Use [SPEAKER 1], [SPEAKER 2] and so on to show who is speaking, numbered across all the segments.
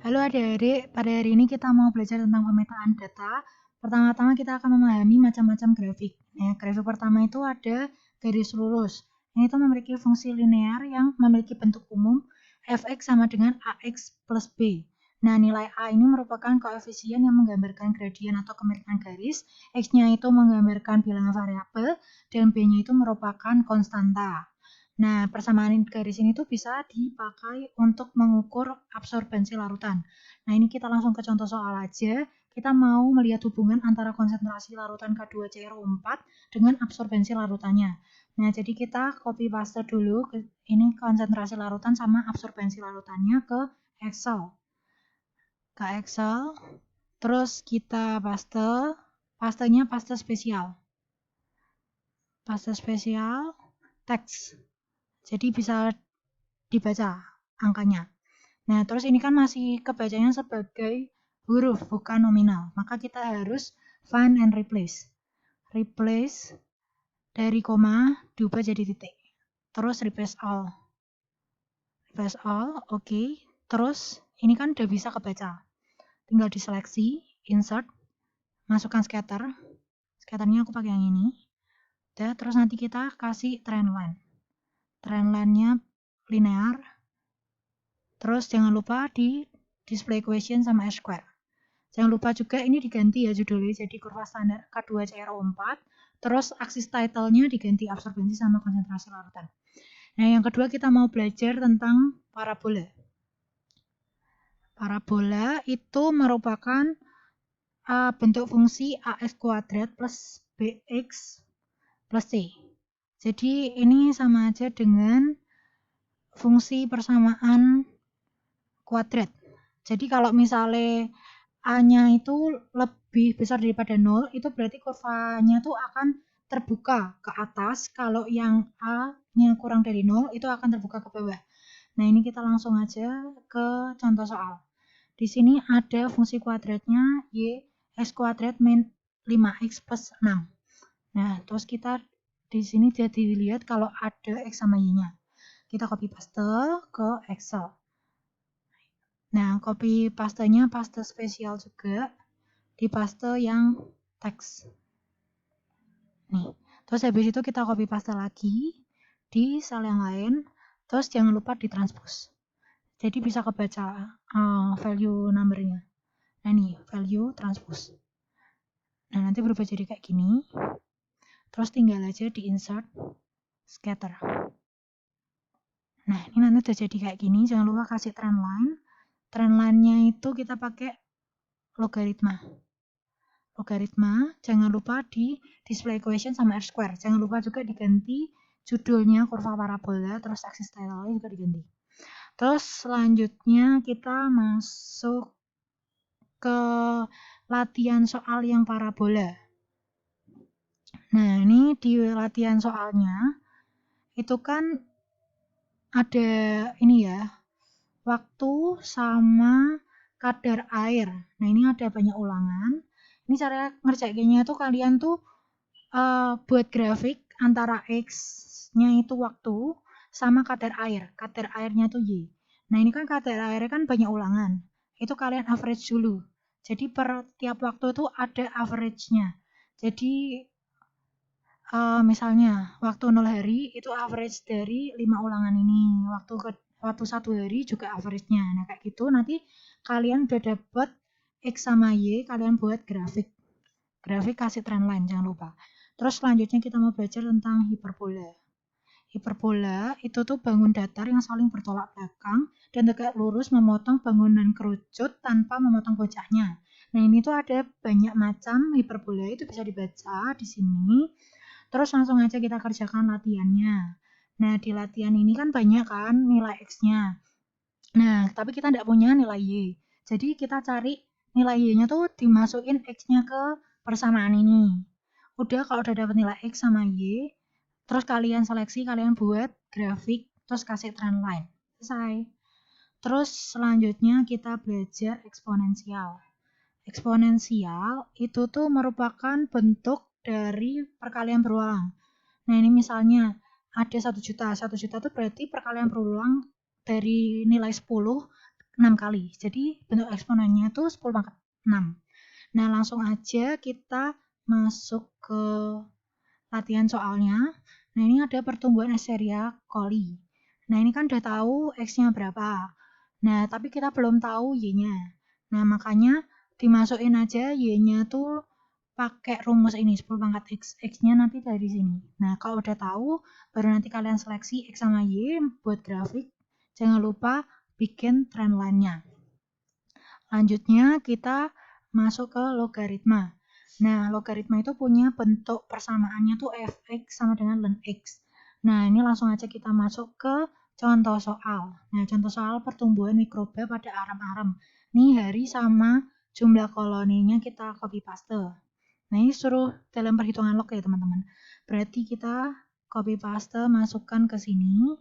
[SPEAKER 1] Halo adik-adik, pada hari ini kita mau belajar tentang pemetaan data. Pertama-tama kita akan memahami macam-macam grafik. Grafik pertama itu ada garis lurus. Ini itu memiliki fungsi linear yang memiliki bentuk umum fx sama dengan ax plus b. Nah, nilai A ini merupakan koefisien yang menggambarkan gradien atau kemiringan garis, x-nya itu menggambarkan bilangan variabel, dan b-nya itu merupakan konstanta. Nah, persamaan garis ini tuh bisa dipakai untuk mengukur absorbensi larutan. Nah, ini kita langsung ke contoh soal aja. Kita mau melihat hubungan antara konsentrasi larutan K2CrO4 dengan absorbensi larutannya. Nah, jadi kita copy paste dulu ini konsentrasi larutan sama absorbensi larutannya ke Excel. Ke Excel, terus kita pastenya paste spesial. Paste spesial, teks. Jadi bisa dibaca angkanya. Nah, terus ini kan masih kebacanya sebagai huruf, bukan nominal. Maka kita harus find and replace. Replace dari koma diubah jadi titik. Terus replace all. Replace all, oke. Terus ini kan udah bisa kebaca. Tinggal diseleksi, insert, masukkan scatter. Scatternya aku pakai yang ini. Terus nanti kita kasih trend line. Trend line-nya linear. Terus jangan lupa di display equation sama R-square. Jangan lupa juga ini diganti ya judulnya jadi kurva standar K2CrO4. Terus aksis title-nya diganti absorbensi sama konsentrasi larutan. Nah, yang kedua kita mau belajar tentang parabola. Parabola itu merupakan bentuk fungsi AX kuadrat plus BX plus C. Jadi ini sama aja dengan fungsi persamaan kuadrat. Jadi kalau misalnya A-nya itu lebih besar daripada 0, itu berarti kurvanya tuh akan terbuka ke atas. Kalau yang A-nya kurang dari 0, itu akan terbuka ke bawah. Nah, ini kita langsung aja ke contoh soal. Di sini ada fungsi kuadratnya y x kuadrat min 5x plus 6. Nah, terus kita di sini jadi lihat kalau ada x sama y-nya. Kita copy paste ke Excel. Nah, copy pastenya paste spesial juga, di paste yang teks. Nih, terus habis itu kita copy paste lagi di sel yang lain, terus jangan lupa ditranspose. Jadi bisa kebaca value numbernya. Nah, nih, value transpose. Nah, nanti berubah jadi kayak gini. Terus tinggal aja di insert, scatter. Nah, ini nanti udah jadi kayak gini. Jangan lupa kasih trend line. Trend line-nya itu kita pakai logaritma. Logaritma, jangan lupa di display equation sama R-square. Jangan lupa juga diganti judulnya kurva parabola, terus aksis title-nya juga diganti. Terus selanjutnya kita masuk ke latihan soal yang parabola. Nah, ini di latihan soalnya itu kan ada ini ya, waktu sama kadar air. Nah, ini ada banyak ulangan. Ini cara ngerjainnya tuh kalian tuh buat grafik antara X-nya itu waktu sama kadar air. Kadar airnya tuh Y. Nah, ini kan kadar airnya kan banyak ulangan. Itu kalian average dulu. Jadi per tiap waktu itu ada average-nya. Jadi misalnya waktu 0 hari itu average dari 5 ulangan ini. Waktu 1 hari juga average-nya. Nah, kayak gitu nanti kalian udah dapet X sama Y, kalian buat grafik. Grafik kasih trend line, jangan lupa. Terus selanjutnya kita mau belajar tentang hiperbola. Hiperbola itu tuh bangun datar yang saling bertolak belakang dan tegak lurus memotong bangunan kerucut tanpa memotong bocahnya. Nah, ini tuh ada banyak macam hiperbola, itu bisa dibaca di sini. Terus langsung aja kita kerjakan latihannya. Nah, di latihan ini kan banyak kan nilai X-nya. Nah, tapi kita tidak punya nilai Y. Jadi kita cari nilai Y-nya tuh dimasukin X-nya ke persamaan ini. Udah, kalau udah dapat nilai X sama Y, terus kalian seleksi, kalian buat grafik, terus kasih trend line. Selesai. Terus selanjutnya kita belajar eksponensial. Eksponensial itu tuh merupakan bentuk dari perkalian berulang. Nah, ini misalnya ada 1 juta. 1 juta itu berarti perkalian berulang dari nilai 10 6 kali. Jadi bentuk eksponennya itu 10 pangkat 6. Nah, langsung aja kita masuk ke latihan soalnya. Nah, ini ada pertumbuhan Escherichia coli. Nah, ini kan udah tahu X-nya berapa. Nah, tapi kita belum tahu Y-nya. Nah, makanya dimasukin aja Y-nya tuh pakai rumus ini 10 pangkat X. X-nya nanti dari sini. Nah, kalau udah tahu, baru nanti kalian seleksi X sama Y buat grafik. Jangan lupa bikin trendline-nya. Lanjutnya kita masuk ke logaritma. Nah, logaritma itu punya bentuk persamaannya tuh fx sama dengan ln x. Nah, ini langsung aja kita masuk ke contoh soal. Nah, contoh soal pertumbuhan mikroba pada arem-arem. Ini hari sama jumlah koloninya kita copy paste. Nah, ini suruh dalam perhitungan log ya, teman-teman. Berarti kita copy paste masukkan ke sini.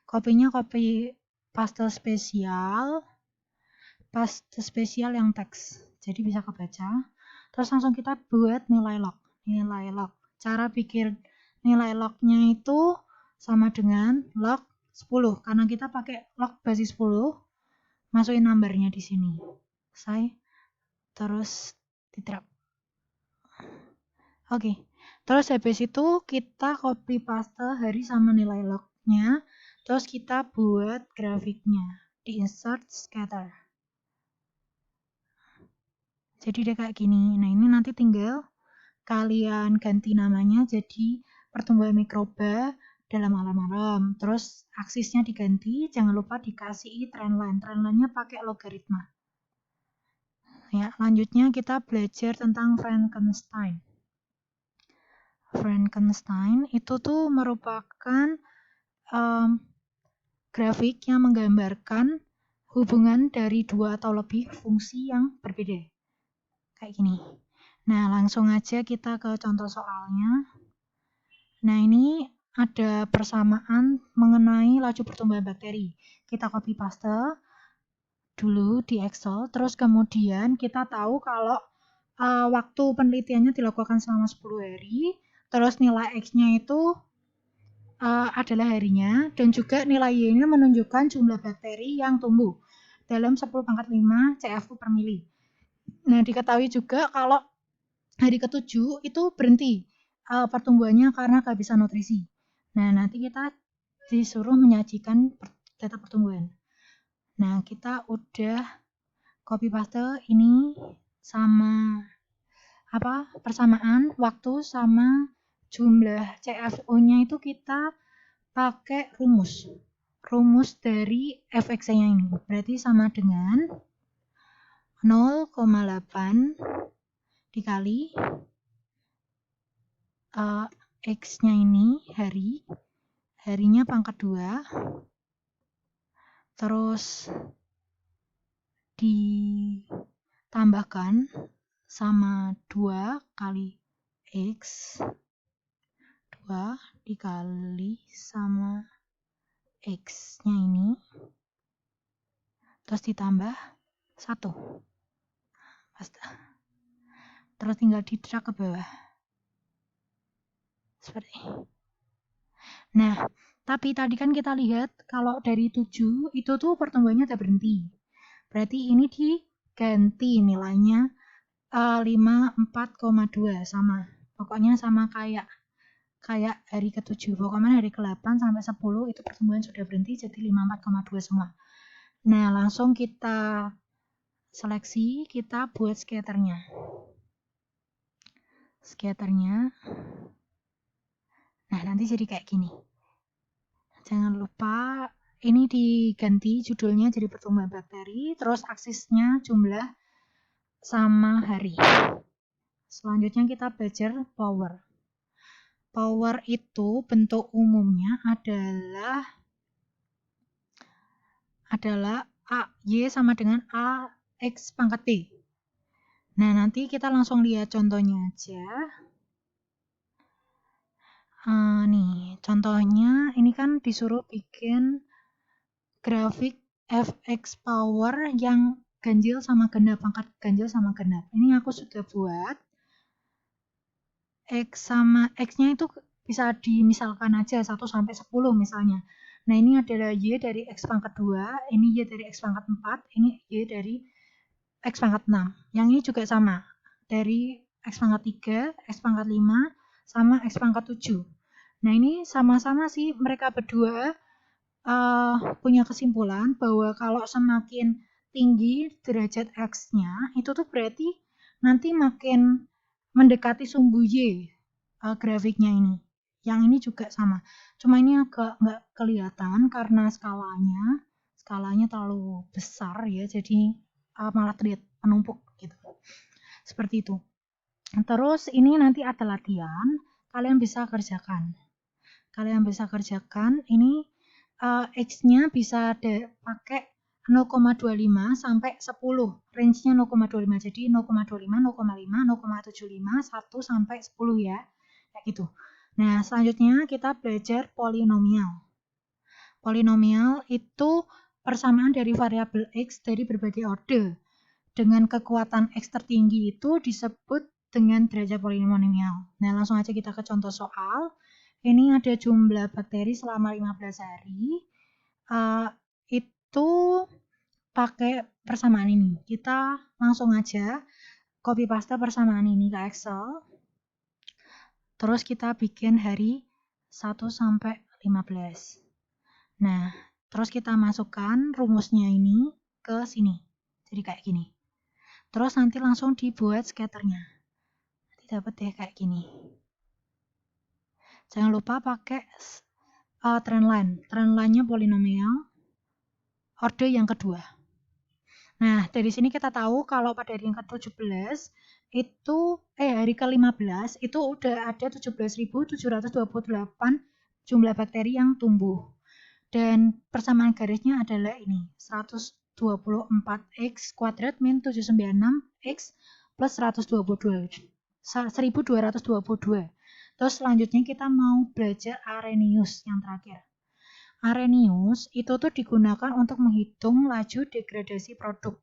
[SPEAKER 1] Kopinya copy paste spesial. Paste spesial yang teks, jadi bisa kebaca. Terus langsung kita buat nilai log. Cara pikir nilai lognya itu sama dengan log 10 karena kita pakai log basis 10. Masukin numbernya di sini. Selesai. Terus diterap. Oke. Terus habis itu kita copy paste hari sama nilai lognya. Terus kita buat grafiknya. Di insert scatter. Jadi dia kayak gini. Nah, ini nanti tinggal kalian ganti namanya jadi pertumbuhan mikroba dalam alam-alam. Terus aksisnya diganti, jangan lupa dikasih trendline. Trendline-nya pakai logaritma. Ya, lanjutnya kita belajar tentang Frankenstein. Frankenstein itu tuh merupakan grafik yang menggambarkan hubungan dari dua atau lebih fungsi yang berbeda. Kayak gini. Nah, langsung aja kita ke contoh soalnya. Nah, ini ada persamaan mengenai laju pertumbuhan bakteri. Kita copy paste dulu di Excel, terus kemudian kita tahu kalau waktu penelitiannya dilakukan selama 10 hari, terus nilai X-nya itu adalah harinya, dan juga nilai Y-nya menunjukkan jumlah bakteri yang tumbuh dalam 10 pangkat 5 CFU per mili. Nah, diketahui juga kalau hari ke-7 itu berhenti pertumbuhannya karena kehabisan nutrisi. Nah, nanti kita disuruh menyajikan data pertumbuhan. Nah, kita udah copy paste ini sama persamaan waktu sama jumlah CFO-nya itu kita pakai rumus dari fx-nya ini. Berarti sama dengan 0,8 dikali X-nya ini harinya pangkat 2, terus ditambahkan sama 2 kali X, 2 dikali sama X-nya ini, terus ditambah 1. Terus tinggal di-drag ke bawah. Seperti ini. Nah, tapi tadi kan kita lihat kalau dari 7 itu tuh pertumbuhannya udah berhenti. Berarti ini diganti nilainya 54,2 sama. Pokoknya sama kayak hari ke-7. Pokoknya hari ke-8 sampai 10 itu pertumbuhan sudah berhenti jadi 54,2 semua. Nah, langsung kita seleksi, kita buat scatternya. Nah, nanti jadi kayak gini. Jangan lupa ini diganti judulnya jadi pertumbuhan bakteri, terus aksisnya jumlah sama hari. Selanjutnya kita belajar power. Power itu bentuk umumnya adalah Y sama dengan AX pangkat B. Nah, nanti kita langsung lihat contohnya aja. Nih, contohnya ini kan disuruh bikin grafik fx power yang ganjil sama genap, pangkat ganjil sama genap. Ini aku sudah buat. X sama X-nya itu bisa dimisalkan aja 1 sampai 10 misalnya. Nah, ini adalah Y dari X pangkat 2, ini Y dari X pangkat 4, ini Y dari X pangkat 6. Yang ini juga sama, dari X pangkat 3, X pangkat 5, sama X pangkat 7. Nah, ini sama-sama sih mereka berdua punya kesimpulan bahwa kalau semakin tinggi derajat X-nya, itu tuh berarti nanti makin mendekati sumbu Y grafiknya ini. Yang ini juga sama. Cuma ini agak nggak kelihatan karena skalanya terlalu besar ya, jadi malah terlihat menumpuk gitu. Seperti itu. Terus ini nanti ada latihan, kalian bisa kerjakan. Ini X-nya bisa pakai 0,25 sampai 10. Range-nya 0,25. Jadi 0,25, 0,5, 0,75, 1 sampai 10 ya. Kayak gitu. Nah, selanjutnya kita belajar polinomial. Polinomial itu persamaan dari variabel X dari berbagai orde. Dengan kekuatan X tertinggi itu disebut dengan derajat polinomial. Nah, langsung aja kita ke contoh soal. Ini ada jumlah bakteri selama 15 hari. Itu pakai persamaan ini. Kita langsung aja copy paste persamaan ini ke Excel. Terus kita bikin hari 1 sampai 15. Nah, terus kita masukkan rumusnya ini ke sini. Jadi kayak gini. Terus nanti langsung dibuat scatternya. Nanti dapat deh kayak gini. Jangan lupa pakai trendline. Trendline-nya polinomial orde yang kedua. Nah, dari sini kita tahu kalau pada hari yang ke-17 itu hari ke-15 itu udah ada 17.728 jumlah bakteri yang tumbuh. Dan persamaan garisnya adalah ini, 124x kuadrat min 796x plus 122. 1222. Terus selanjutnya kita mau belajar Arrhenius yang terakhir. Arrhenius itu tuh digunakan untuk menghitung laju degradasi produk.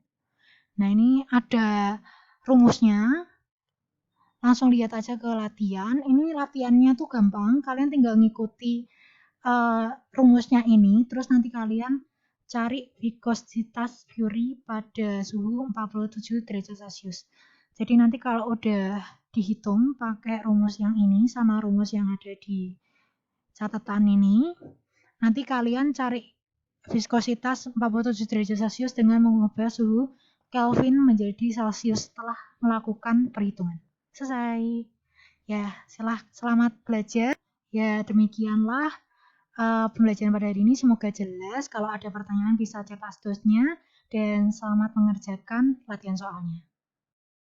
[SPEAKER 1] Nah, ini ada rumusnya. Langsung lihat aja ke latihan. Ini latihannya tuh gampang. Kalian tinggal ngikuti rumusnya ini. Terus nanti kalian cari viskositas Curie pada suhu 47 derajat Celcius. Jadi nanti kalau udah dihitung pakai rumus yang ini sama rumus yang ada di catatan ini, nanti kalian cari viskositas 47 derajat Celcius dengan mengubah suhu Kelvin menjadi Celcius setelah melakukan perhitungan. Selesai. Ya, selamat belajar. Ya, demikianlah pembelajaran pada hari ini. Semoga jelas. Kalau ada pertanyaan bisa cek asdosnya dan selamat mengerjakan latihan soalnya.